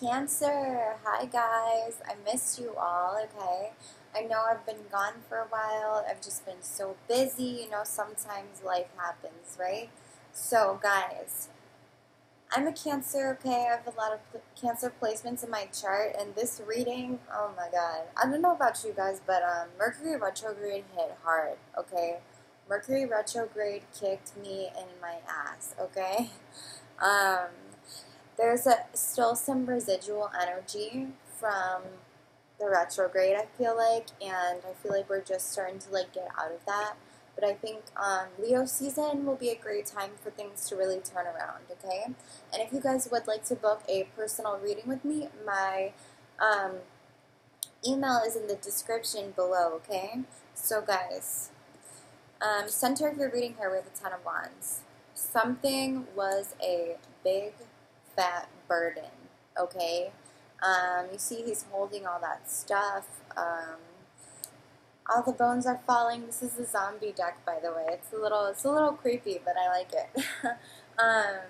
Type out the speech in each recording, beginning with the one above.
Cancer, hi guys, I missed you all, okay? I know I've been gone for a while, I've just been so busy, sometimes life happens, right? So guys, I'm a Cancer, okay? I have a lot of Cancer placements in my chart, and this reading, oh my god, I don't know about you guys, but Mercury retrograde hit hard, okay? Mercury retrograde kicked me in my ass, okay? Um, there's still some residual energy from the retrograde, I feel like, and I feel like we're just starting to get out of that. But I think Leo season will be a great time for things to really turn around, okay? And if you guys would like to book a personal reading with me, my um, email is in the description below, okay? So guys, center of your reading here with the Ten of Wands. Something was a big fat burden, okay? You see he's holding all that stuff. All the bones are falling. This is the zombie deck, by the way. It's a little creepy, but I like it. I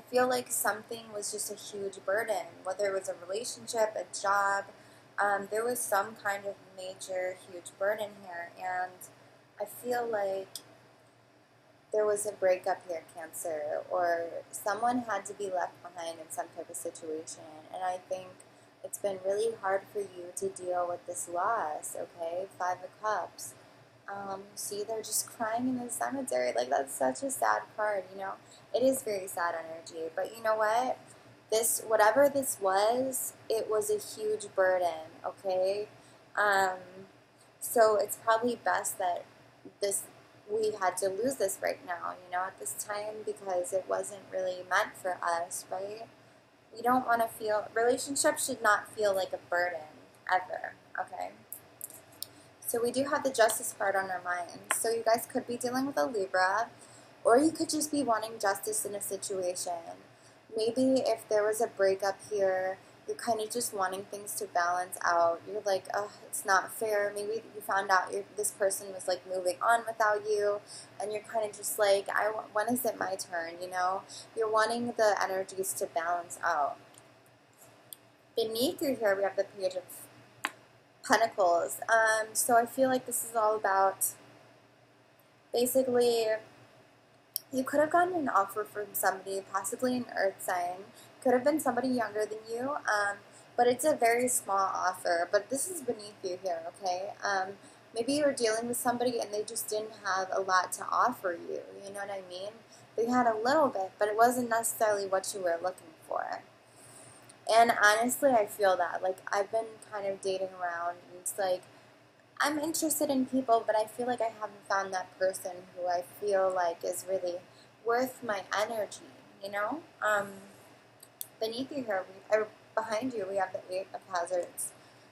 feel like something was just a huge burden, whether it was a relationship, a job. There was some kind of major, huge burden here, and I feel like there was a breakup here, Cancer, or someone had to be left behind in some type of situation, and I think it's been really hard for you to deal with this loss, okay? Five of Cups. See, they're just crying in the cemetery. Like, that's such a sad card, It is very sad energy, but you know what? Whatever this was, it was a huge burden, okay? Um, so it's probably best that this we had to lose this right now, at this time, because it wasn't really meant for us, right? We don't want to feel, relationships should not feel like a burden, ever, okay? So we do have the Justice card on our minds. So you guys could be dealing with a Libra, or you could just be wanting justice in a situation. Maybe if there was a breakup here, you're kind of just wanting things to balance out. You're like, oh, it's not fair. Maybe you found out this person was moving on without you, and you're kind of just like, when is it my turn? You're wanting the energies to balance out. Beneath you here, we have the Page of Pentacles. So I feel like this is all about, basically, you could have gotten an offer from somebody, possibly an earth sign. Could have been somebody younger than you, but it's a very small offer. But this is beneath you here, okay? Maybe you were dealing with somebody and they just didn't have a lot to offer you, you know what I mean? They had a little bit, but it wasn't necessarily what you were looking for. And honestly, I feel that. I've been kind of dating around, and it's like, I'm interested in people, but I feel like I haven't found that person who I feel like is really worth my energy, Beneath you here, or behind you, we have the Eight of Hazards.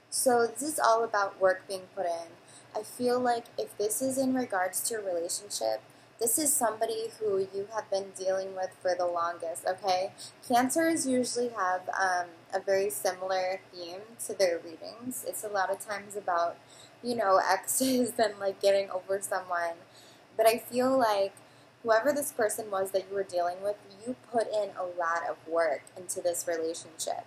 So this is all about work being put in. I feel like if this is in regards to a relationship, this is somebody who you have been dealing with for the longest, okay? Cancers usually have a very similar theme to their readings. It's a lot of times about, exes and getting over someone. But I feel like whoever this person was that you were dealing with, you put in a lot of work into this relationship.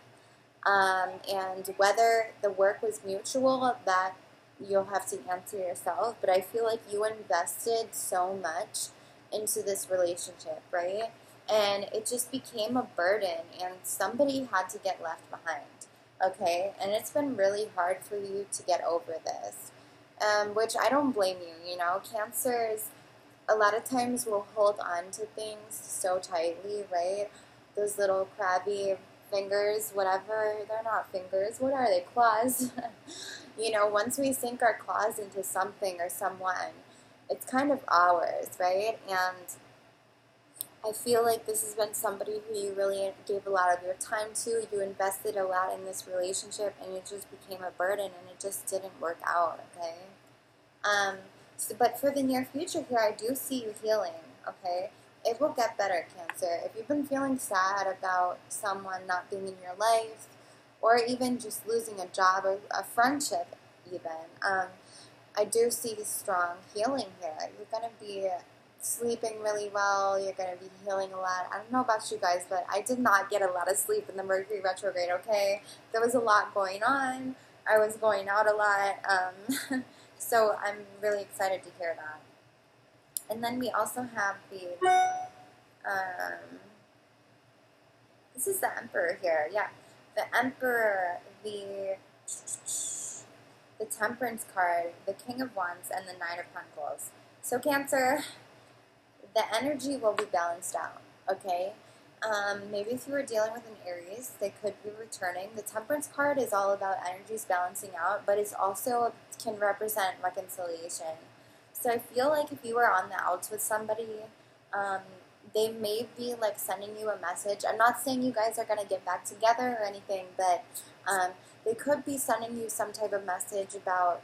And whether the work was mutual, that you'll have to answer yourself, but I feel like you invested so much into this relationship, right? And it just became a burden, and somebody had to get left behind, okay? And it's been really hard for you to get over this, which I don't blame you, Cancers, a lot of times will hold on to things so tightly, right? Those little crabby fingers, whatever, they're not fingers, what are they, claws? Once we sink our claws into something or someone, it's kind of ours, right? And I feel like this has been somebody who you really gave a lot of your time to, you invested a lot in this relationship, and it just became a burden, and it just didn't work out, okay? But for the near future here, I do see you healing, okay? It will get better, Cancer. If you've been feeling sad about someone not being in your life, or even just losing a job or a friendship even, I do see strong healing here. You're going to be sleeping really well. You're going to be healing a lot. I don't know about you guys, but I did not get a lot of sleep in the Mercury retrograde, okay? There was a lot going on. I was going out a lot. So I'm really excited to hear that. And then we also have the, this is the Emperor here, yeah. The Emperor, the Temperance card, the King of Wands, and the Nine of Pentacles. So Cancer, the energy will be balanced out, okay? Maybe if you were dealing with an Aries, they could be returning. The Temperance card is all about energies balancing out, but it's also can represent reconciliation. So I feel like if you were on the outs with somebody, they may be like sending you a message. I'm not saying you guys are going to get back together or anything, but they could be sending you some type of message about,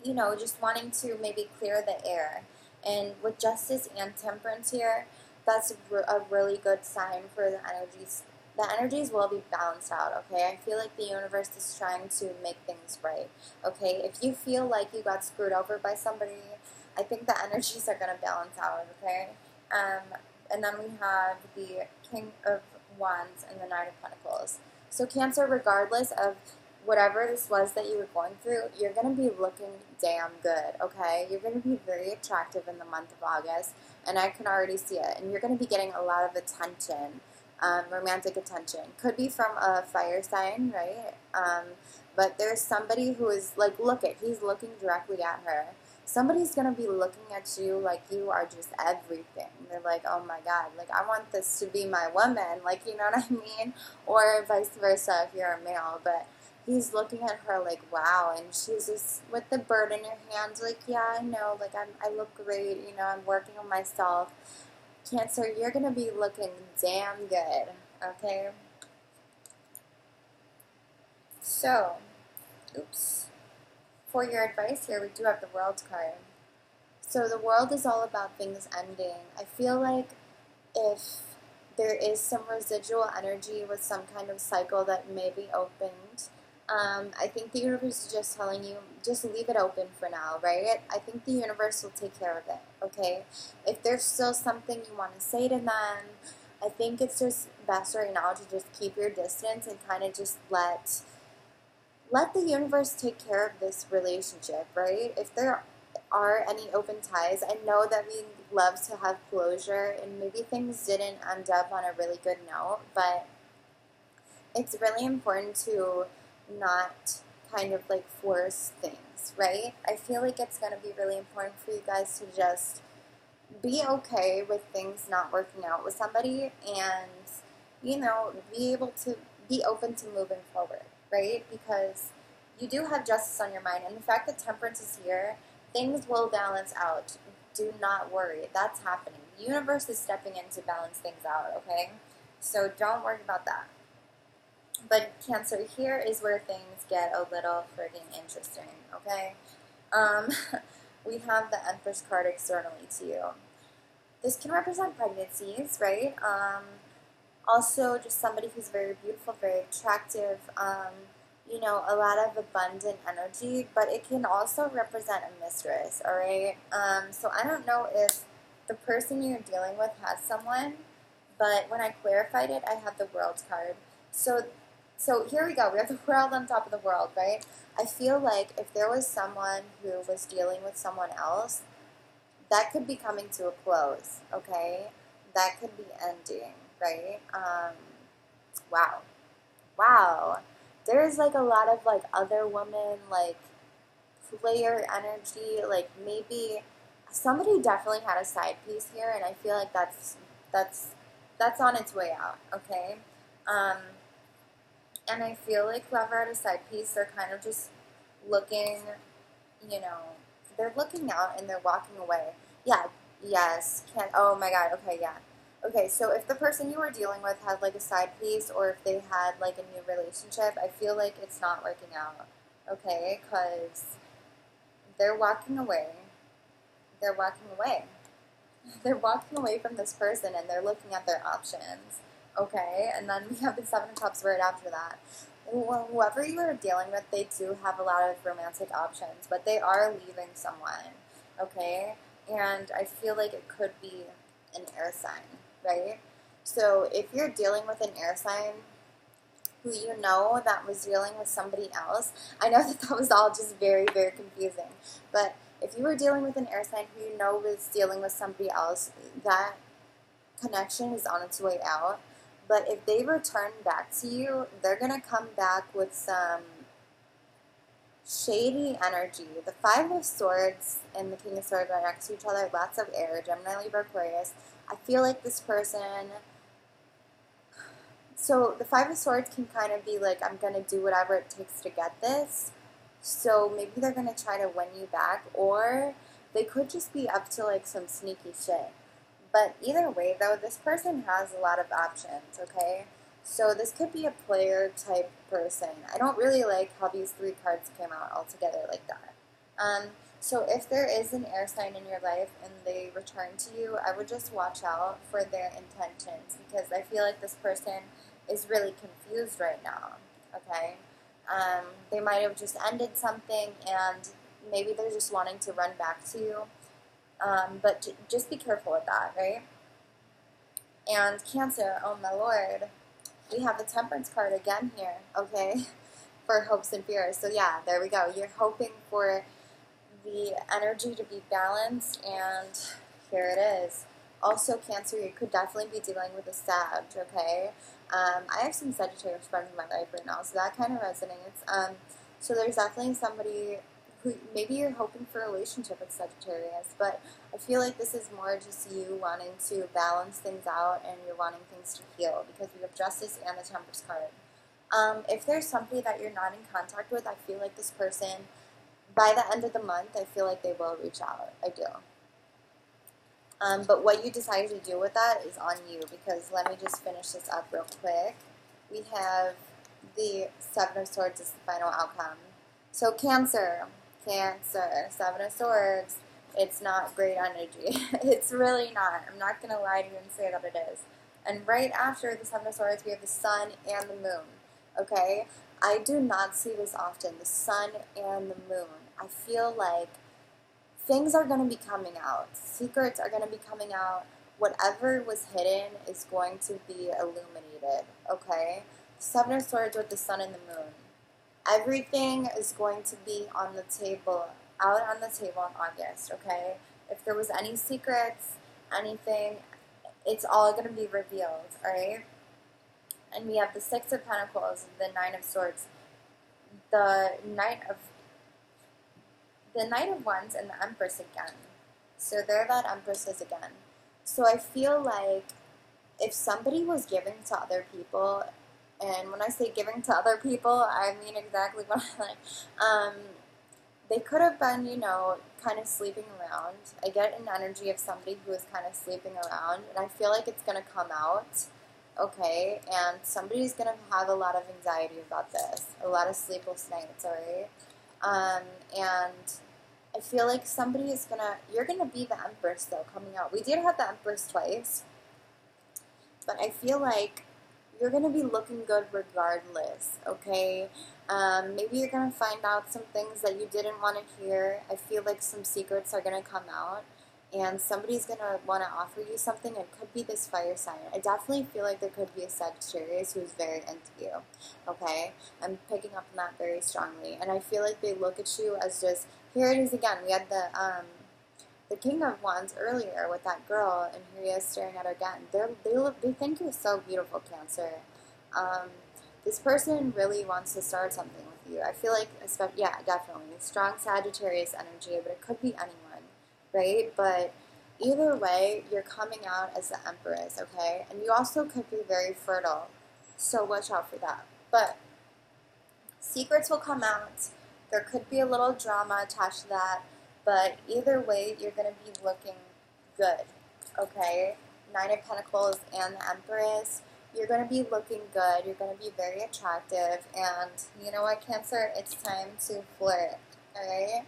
you know, just wanting to maybe clear the air. And with Justice and Temperance here, that's a really good sign for the energies. The energies will be balanced out, okay? I feel like the universe is trying to make things right, okay? If you feel like you got screwed over by somebody, I think the energies are going to balance out, okay? And then we have the King of Wands and the Knight of Pentacles. So Cancer, regardless of whatever this was that you were going through, you're going to be looking damn good, okay? You're going to be very attractive in the month of August, and I can already see it. And you're going to be getting a lot of attention, romantic attention. Could be from a fire sign, right? But there's somebody who is like, he's looking directly at her. Somebody's going to be looking at you like you are just everything. They're like, oh my God, like I want this to be my woman, like, you know what I mean? Or vice versa if you're a male, but he's looking at her like, wow, and she's just with the bird in her hands, like, yeah, I know, like, I look great, you know, I'm working on myself. Cancer, you're going to be looking damn good, okay? So, for your advice here, we do have the World card. So the World is all about things ending. I feel like if there is some residual energy with some kind of cycle that may be opened, I think the universe is just telling you, just leave it open for now, right? I think the universe will take care of it, okay? If there's still something you want to say to them, I think it's just best right now to just keep your distance and kind of just let the universe take care of this relationship, right? If there are any open ties, I know that we love to have closure, and maybe things didn't end up on a really good note, but it's really important to not kind of like force things, right? I feel like it's going to be really important for you guys to just be okay with things not working out with somebody and, you know, be able to be open to moving forward, right? Because you do have justice on your mind, and the fact that Temperance is here, things will balance out. Do not worry. That's happening. The universe is stepping in to balance things out, okay? So don't worry about that. But Cancer, here is where things get a little friggin' interesting, okay? We have the Empress card externally to you. This can represent pregnancies, right? Also, just somebody who's very beautiful, very attractive, you know, a lot of abundant energy, but it can also represent a mistress, all right? So I don't know if the person you're dealing with has someone, but when I clarified it, I have the World card. So here we go. We have the World on top of the World, right? I feel like if there was someone who was dealing with someone else, that could be coming to a close, okay? That could be ending, right? Wow. There's like a lot of like other women, like player energy, like maybe somebody definitely had a side piece here, and I feel like that's on its way out, okay? And I feel like whoever had a side piece, they're kind of just looking, you know, they're looking out and they're walking away. Yeah, yes, oh my God, okay, yeah. Okay, so if the person you were dealing with had like a side piece, or if they had like a new relationship, I feel like it's not working out, okay? Because they're walking away. They're walking away. They're walking away from this person and they're looking at their options, okay? And then we have the Seven of Cups right after that. Whoever you are dealing with, they do have a lot of romantic options, but they are leaving someone, okay? and I feel like it could be an air sign, right? So if you're dealing with an air sign who you know that was dealing with somebody else, I know that that was all just very, very confusing, but if you were dealing with an air sign who you know was dealing with somebody else, that connection is on its way out. But if they return back to you, they're going to come back with some shady energy. The Five of Swords and the King of Swords are next to each other. Lots of air, Gemini, Libra, Aquarius. I feel like this person... So the Five of Swords can kind of be like, I'm going to do whatever it takes to get this. So maybe they're going to try to win you back. Or they could just be up to like some sneaky shit. But either way, though, this person has a lot of options, okay? So this could be a player type person. I don't really like how these three cards came out all together like that. So if there is an air sign in your life and they return to you, I would just watch out for their intentions, because I feel like this person is really confused right now, okay? They might have just ended something and maybe they're just wanting to run back to you. But just be careful with that, right? And Cancer, oh my lord, we have the Temperance card again here, okay, for hopes and fears. So yeah, there we go. You're hoping for the energy to be balanced, and here it is. Also, Cancer, you could definitely be dealing with a Sag, okay? I have some Sagittarius friends in my life right now, so that kind of resonates. So there's definitely somebody who maybe you're hoping for a relationship with Sagittarius, but I feel like this is more just you wanting to balance things out and you're wanting things to heal, because we have Justice and the Temperance card. If there's somebody that you're not in contact with, I feel like this person, by the end of the month, I feel like they will reach out. I do. But what you decide to do with that is on you, because let me just finish this up real quick. We have the Seven of Swords as the final outcome. So Cancer, Seven of Swords, it's not great energy. It's really not. I'm not going to lie to you and say that it is. And right after the Seven of Swords, we have the Sun and the Moon, okay? I do not see this often, the Sun and the Moon. I feel like things are going to be coming out. Secrets are going to be coming out. Whatever was hidden is going to be illuminated, okay? Seven of Swords with the Sun and the Moon. Everything is going to be on the table, out on the table in August, okay? If there was any secrets, anything, it's all going to be revealed, alright? And we have the Six of Pentacles, the Nine of Swords, the Knight of Wands, and the Empress again. So there that Empress is again. So I feel like if somebody was giving to other people, and when I say giving to other people, I mean exactly what I like. They could have been, you know, kind of sleeping around. I get an energy of somebody who is kind of sleeping around, and I feel like it's going to come out, okay? And somebody's going to have a lot of anxiety about this, a lot of sleepless nights, alright? And I feel like somebody is you're going to be the Empress, though, coming out. We did have the Empress twice, but I feel like you're going to be looking good regardless, okay? Maybe you're going to find out some things that you didn't want to hear. I feel like some secrets are going to come out, and somebody's going to want to offer you something. It could be this fire sign. I definitely feel like there could be a Sagittarius who's very into you, okay? I'm picking up on that very strongly, and I feel like they look at you as just, here it is again. We had the King of Wands earlier with that girl, and here he is staring at her again. They think you're so beautiful, Cancer. This person really wants to start something with you. I feel like, yeah, definitely. Strong Sagittarius energy, but it could be anyone, right? But either way, you're coming out as the Empress, okay? And you also could be very fertile, so watch out for that. But secrets will come out. There could be a little drama attached to that. But either way, you're going to be looking good, okay? Nine of Pentacles and the Empress. You're going to be looking good. You're going to be very attractive. And you know what, Cancer? It's time to flirt, alright?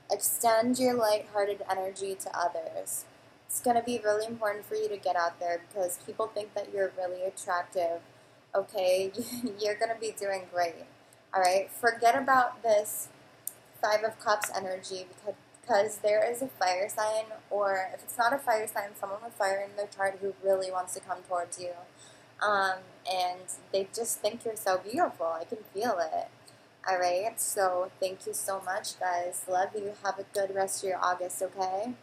Extend your lighthearted energy to others. It's going to be really important for you to get out there, because people think that you're really attractive, okay? You're going to be doing great, alright? Forget about this Five of Cups energy, because there is a fire sign, or if it's not a fire sign, someone with fire in their chart who really wants to come towards you. And they just think you're so beautiful. I can feel it. Alright, so thank you so much, guys. Love you. Have a good rest of your August, okay?